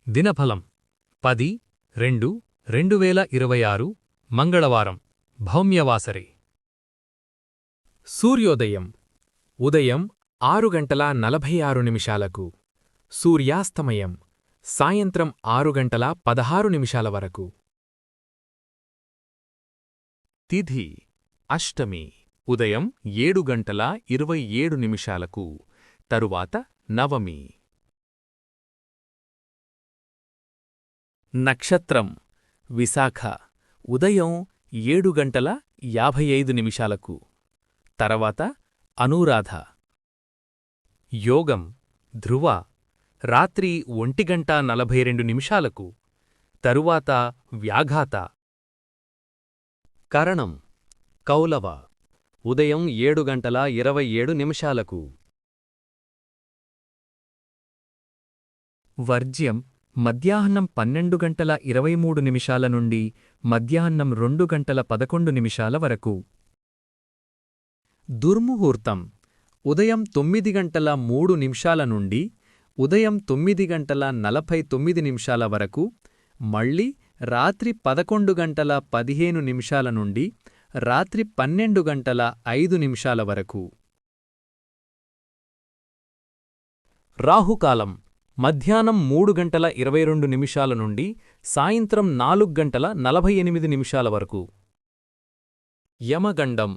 దినఫలం 10-2-2026 మంగళవారం భౌమ్యవాసరే. సూర్యోదయం ఉదయం 6:46 సూర్యాస్తమయం సాయంత్రం 6:16 వరకు. తిథి అష్టమి ఉదయం 7:27 తరువాత నవమి. నక్షత్రం విశాఖ ఉదయం 7:55 తర్వాత అనూరాధ. యోగం ధ్రువ రాత్రి 1:42 తరువాత వ్యాఘాత. కరణం కౌలవ ఉదయం 7:27 వర్జ్యం మధ్యాహ్నం 12:23 నుండి మధ్యాహ్నం 2:11 వరకు. దుర్ముహూర్తం ఉదయం 9:03 నుండి ఉదయం 9:49 వరకు, మళ్ళీ రాత్రి 11:15 నుండి రాత్రి 12:05 వరకు. రాహుకాలం మధ్యాహ్నం 3:22 నుండి సాయంత్రం 4:48 వరకు. యమగండం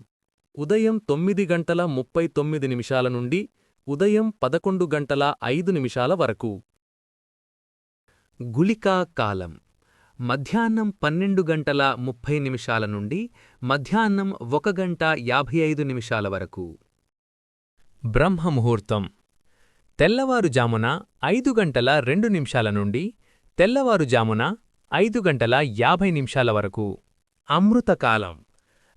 ఉదయం 9:39 నుండి ఉదయం 11:05 వరకు. గుళికా కాలం మధ్యాహ్నం 12:30 నుండి మధ్యాహ్నం 1:55 వరకు. బ్రహ్మముహూర్తం తెల్లవారుజామున 5:02 నుండి తెల్లవారుజామున 5:50 వరకు. అమృతకాలం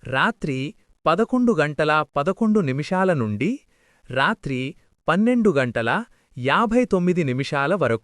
రాత్రి 11:11 నుండి రాత్రి 12:59 వరకు.